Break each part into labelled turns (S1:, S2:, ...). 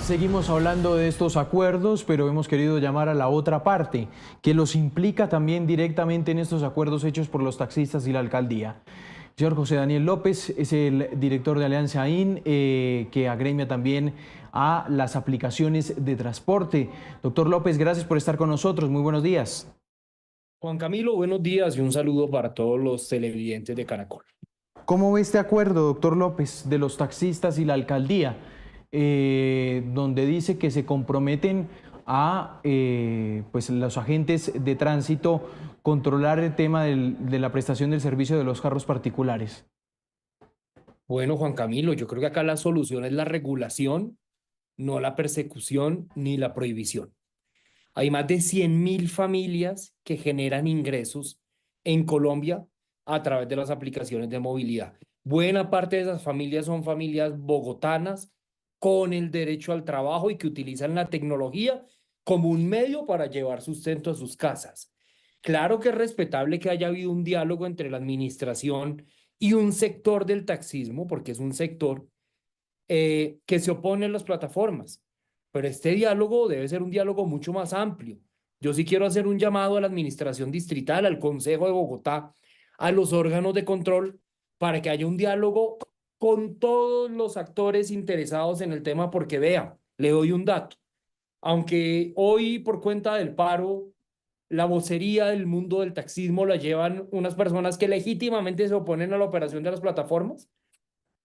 S1: Seguimos hablando de estos acuerdos, pero hemos querido llamar a la otra parte, que los implica también directamente en estos acuerdos hechos por los taxistas y la alcaldía. Señor José Daniel López es el director de Alianza AIN, que agremia también a las aplicaciones de transporte. Doctor López, gracias por estar con nosotros. Muy buenos días.
S2: Juan Camilo, buenos días y un saludo para todos los televidentes de Caracol.
S1: ¿Cómo ve este acuerdo, doctor López, de los taxistas y la alcaldía, donde dice que se comprometen a pues los agentes de tránsito controlar el tema de la prestación del servicio de los carros particulares?
S2: Bueno, Juan Camilo, yo creo que acá la solución es la regulación, no la persecución ni la prohibición. Hay más de 100.000 familias que generan ingresos en Colombia a través de las aplicaciones de movilidad. Buena parte de esas familias son familias bogotanas con el derecho al trabajo y que utilizan la tecnología como un medio para llevar sustento a sus casas. Claro que es respetable que haya habido un diálogo entre la administración y un sector del taxismo, porque es un sector que se opone a las plataformas. Pero este diálogo debe ser un diálogo mucho más amplio. Yo sí quiero hacer un llamado a la administración distrital, al Consejo de Bogotá, a los órganos de control, para que haya un diálogo con todos los actores interesados en el tema, porque vea, le doy un dato. Aunque hoy por cuenta del paro, la vocería del mundo del taxismo la llevan unas personas que legítimamente se oponen a la operación de las plataformas,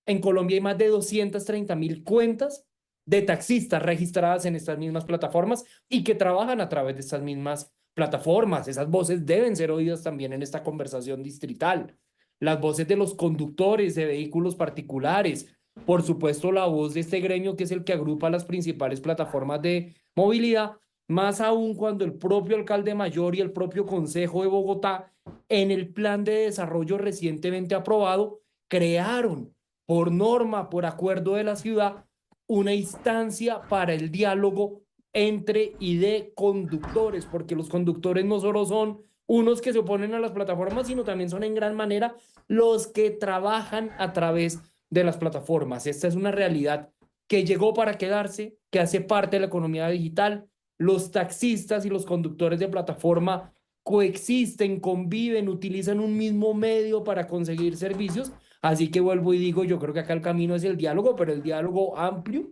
S2: en Colombia hay más de 230.000 cuentas de taxistas registradas en estas mismas plataformas y que trabajan a través de estas mismas plataformas. Esas voces deben ser oídas también en esta conversación distrital. Las voces de los conductores de vehículos particulares, por supuesto la voz de este gremio que es el que agrupa las principales plataformas de movilidad, más aún cuando el propio alcalde mayor y el propio Consejo de Bogotá, en el plan de desarrollo recientemente aprobado, crearon por norma, por acuerdo de la ciudad, una instancia para el diálogo entre y de conductores, porque los conductores no solo son unos que se oponen a las plataformas, sino también son en gran manera los que trabajan a través de las plataformas. Esta es una realidad que llegó para quedarse, que hace parte de la economía digital. Los taxistas y los conductores de plataforma coexisten, conviven, utilizan un mismo medio para conseguir servicios. Así que vuelvo y digo, yo creo que acá el camino es el diálogo, pero el diálogo amplio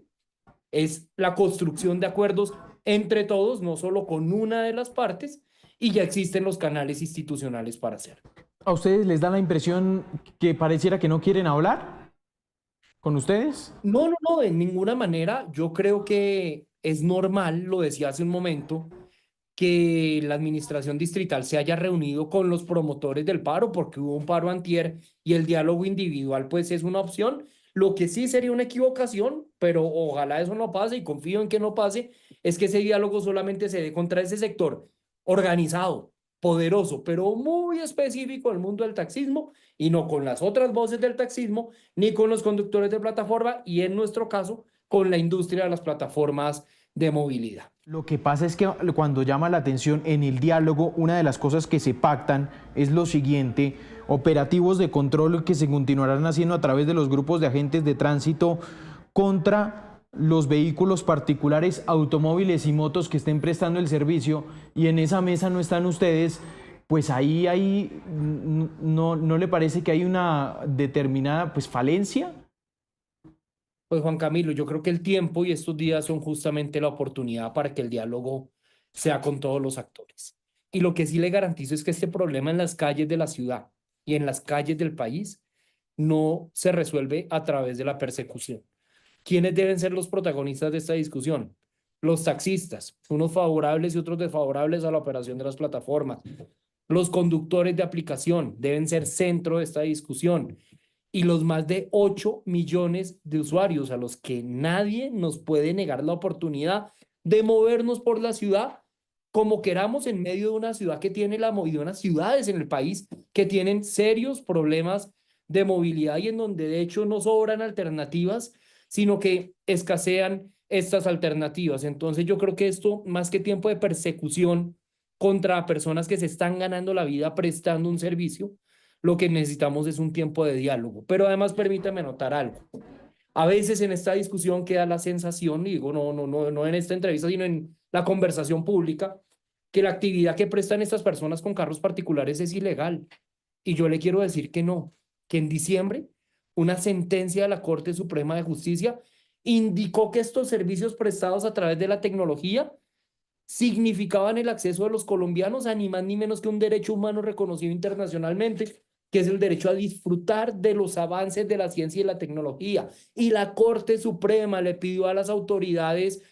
S2: es la construcción de acuerdos entre todos, no solo con una de las partes, y ya existen los canales institucionales para hacerlo.
S1: ¿A ustedes les da la impresión que pareciera que no quieren hablar con ustedes?
S2: No, no, no, de ninguna manera. Yo creo que es normal, lo decía hace un momento, que la administración distrital se haya reunido con los promotores del paro, porque hubo un paro antier y el diálogo individual pues es una opción. Lo que sí sería una equivocación, pero ojalá eso no pase y confío en que no pase, es que ese diálogo solamente se dé contra ese sector organizado, poderoso, pero muy específico del mundo del taxismo y no con las otras voces del taxismo, ni con los conductores de plataforma y en nuestro caso con la industria de las plataformas de movilidad.
S1: Lo que pasa es que cuando llama la atención en el diálogo, una de las cosas que se pactan es lo siguiente: operativos de control que se continuarán haciendo a través de los grupos de agentes de tránsito contra los vehículos particulares, automóviles y motos que estén prestando el servicio, y en esa mesa no están ustedes. Pues ahí no le parece que hay una determinada pues falencia.
S2: Pues Juan Camilo, yo creo que el tiempo y estos días son justamente la oportunidad para que el diálogo sea con todos los actores. Y lo que sí le garantizo es que este problema en las calles de la ciudad y en las calles del país no se resuelve a través de la persecución. ¿Quiénes deben ser los protagonistas de esta discusión? Los taxistas, unos favorables y otros desfavorables a la operación de las plataformas. Los conductores de aplicación deben ser centro de esta discusión y los más de 8 millones de usuarios a los que nadie nos puede negar la oportunidad de movernos por la ciudad como queramos en medio de una ciudad que tiene y de unas ciudades en el país que tienen serios problemas de movilidad y en donde de hecho no sobran alternativas, sino que escasean estas alternativas. Entonces yo creo que esto, más que tiempo de persecución contra personas que se están ganando la vida prestando un servicio, lo que necesitamos es un tiempo de diálogo. Pero además permítame notar algo. A veces en esta discusión queda la sensación, y digo, no en esta entrevista, sino en la conversación pública, que la actividad que prestan estas personas con carros particulares es ilegal. Y yo le quiero decir que no, que en diciembre una sentencia de la Corte Suprema de Justicia indicó que estos servicios prestados a través de la tecnología significaban el acceso de los colombianos a ni más ni menos que un derecho humano reconocido internacionalmente, que es el derecho a disfrutar de los avances de la ciencia y la tecnología. Y la Corte Suprema le pidió a las autoridades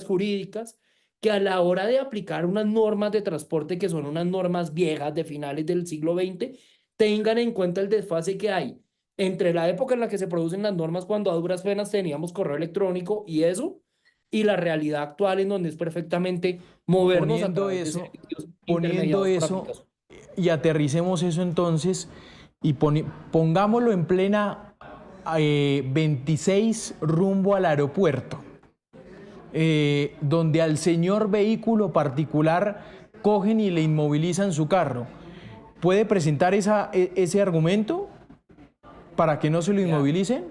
S2: jurídicas que a la hora de aplicar unas normas de transporte que son unas normas viejas de finales del siglo XX, tengan en cuenta el desfase que hay entre la época en la que se producen las normas, cuando a duras penas teníamos correo electrónico y eso, y la realidad actual en donde es perfectamente movernos a
S1: Poniendo
S2: través de
S1: eso,
S2: servicios
S1: poniendo
S2: intermediados por
S1: eso
S2: aplicación.
S1: y aterricemos eso entonces y pongámoslo en plena 26 rumbo al aeropuerto, donde al señor vehículo particular cogen y le inmovilizan su carro. ¿Puede presentar ese argumento para que no se lo
S2: Ya.
S1: inmovilicen?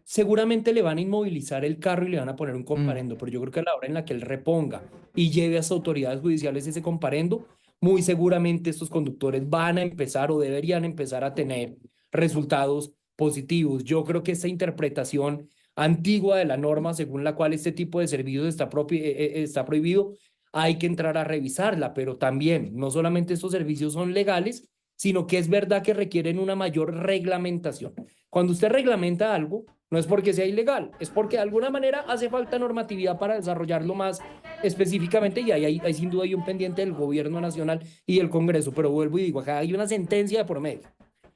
S2: Seguramente le van a inmovilizar el carro y le van a poner un comparendo, pero yo creo que a la hora en la que él reponga y lleve a las autoridades judiciales ese comparendo, muy seguramente estos conductores van a empezar o deberían empezar a tener resultados positivos. Yo creo que esta interpretación antigua de la norma según la cual este tipo de servicios está prohibido, hay que entrar a revisarla, pero también no solamente estos servicios son legales, sino que es verdad que requieren una mayor reglamentación. Cuando usted reglamenta algo, no es porque sea ilegal, es porque de alguna manera hace falta normatividad para desarrollarlo más específicamente y hay sin duda hay un pendiente del gobierno nacional y del Congreso, pero vuelvo y digo, acá hay una sentencia de por medio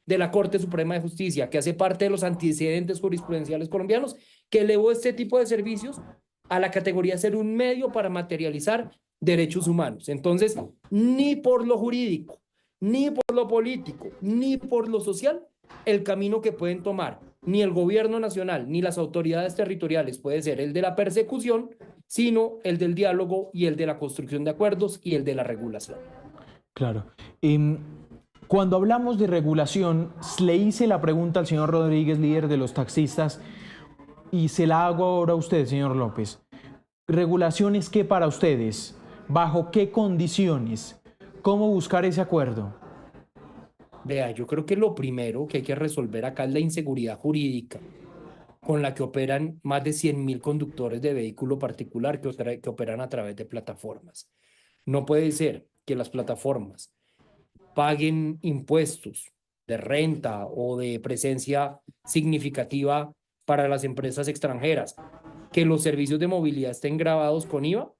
S2: de la Corte Suprema de Justicia que hace parte de los antecedentes jurisprudenciales colombianos que elevó este tipo de servicios a la categoría de ser un medio para materializar derechos humanos. Entonces, ni por lo jurídico, ni por lo político, ni por lo social, el camino que pueden tomar ni el gobierno nacional ni las autoridades territoriales puede ser el de la persecución, sino el del diálogo y el de la construcción de acuerdos y el de la regulación.
S1: Claro. Cuando hablamos de regulación, le hice la pregunta al señor Rodríguez, líder de los taxistas, y se la hago ahora a usted, señor López. ¿Regulación es qué para ustedes? ¿Bajo qué condiciones? ¿Cómo buscar ese acuerdo?
S2: Vea, yo creo que lo primero que hay que resolver acá es la inseguridad jurídica con la que operan más de 100.000 conductores de vehículo particular que operan a través de plataformas. No puede ser que las plataformas paguen impuestos de renta o de presencia significativa para las empresas extranjeras, que los servicios de movilidad estén grabados con IVA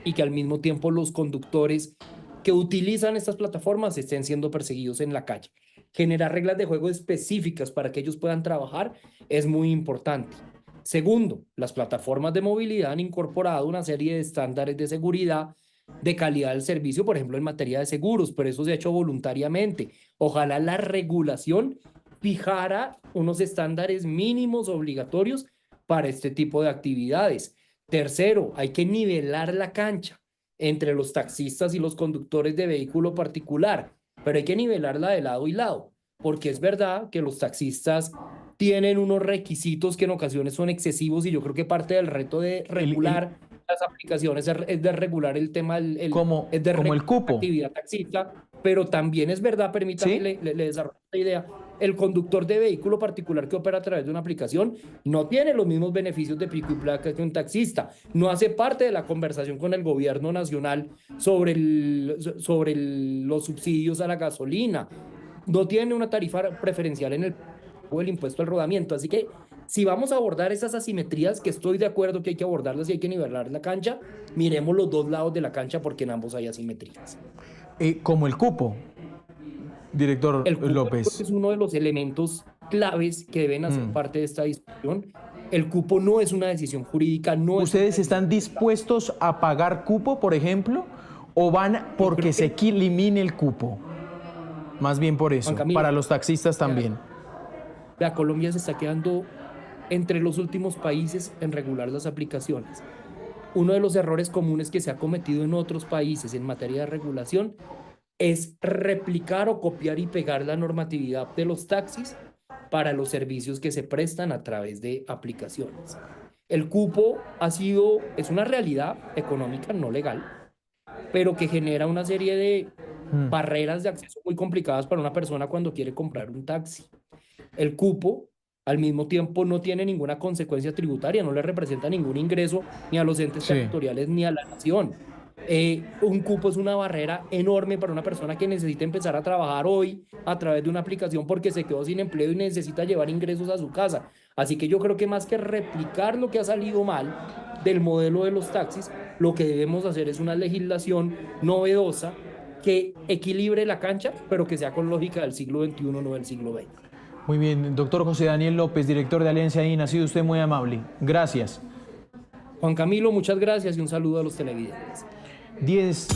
S2: y que al mismo tiempo los conductores que utilizan estas plataformas estén siendo perseguidos en la calle. Generar reglas de juego específicas para que ellos puedan trabajar es muy importante. Segundo, las plataformas de movilidad han incorporado una serie de estándares de seguridad, de calidad del servicio, por ejemplo, en materia de seguros, pero eso se ha hecho voluntariamente. Ojalá la regulación fijara unos estándares mínimos obligatorios para este tipo de actividades. Tercero, hay que nivelar la cancha entre los taxistas y los conductores de vehículo particular, pero hay que nivelarla de lado y lado, porque es verdad que los taxistas tienen unos requisitos que en ocasiones son excesivos y yo creo que parte del reto de regular las aplicaciones es de regular el tema,
S1: Como
S2: es de
S1: el
S2: regular la
S1: cupo,
S2: actividad taxista, pero también es verdad, permítame,
S1: ¿sí?
S2: le desarrollo esta idea, el conductor de vehículo particular que opera a través de una aplicación no tiene los mismos beneficios de pico y placa que un taxista, no hace parte de la conversación con el gobierno nacional sobre los subsidios a la gasolina, no tiene una tarifa preferencial en el impuesto al rodamiento, así que si vamos a abordar esas asimetrías, que estoy de acuerdo que hay que abordarlas y hay que nivelar la cancha, miremos los dos lados de la cancha porque en ambos hay asimetrías.
S1: Como el cupo, director
S2: El cupo yo creo que
S1: López.
S2: es uno de los elementos claves que deben hacer parte de esta discusión. El cupo no es una decisión jurídica, no es una
S1: ¿Ustedes están
S2: decisión.
S1: dispuestos a pagar cupo, por ejemplo, o van
S2: Yo
S1: porque
S2: creo
S1: se
S2: que,
S1: elimine el cupo? Más bien por
S2: Juan
S1: eso,
S2: Camilo,
S1: para los taxistas también.
S2: la Colombia se está quedando entre los últimos países en regular las aplicaciones. Uno de los errores comunes que se ha cometido en otros países en materia de regulación es replicar o copiar y pegar la normatividad de los taxis para los servicios que se prestan a través de aplicaciones. El cupo es una realidad económica no legal, pero que genera una serie de barreras de acceso muy complicadas para una persona cuando quiere comprar un taxi. El cupo, al mismo tiempo, no tiene ninguna consecuencia tributaria, no le representa ningún ingreso ni a los entes territoriales ni a la nación. Un cupo es una barrera enorme para una persona que necesita empezar a trabajar hoy a través de una aplicación porque se quedó sin empleo y necesita llevar ingresos a su casa. Así que yo creo que más que replicar lo que ha salido mal del modelo de los taxis, lo que debemos hacer es una legislación novedosa que equilibre la cancha, pero que sea con lógica del siglo XXI, no del siglo XX.
S1: Muy bien, doctor José Daniel López, director de Alianza INA, ha sido usted muy amable. Gracias.
S2: Juan Camilo, muchas gracias y un saludo a los televidentes.
S1: 10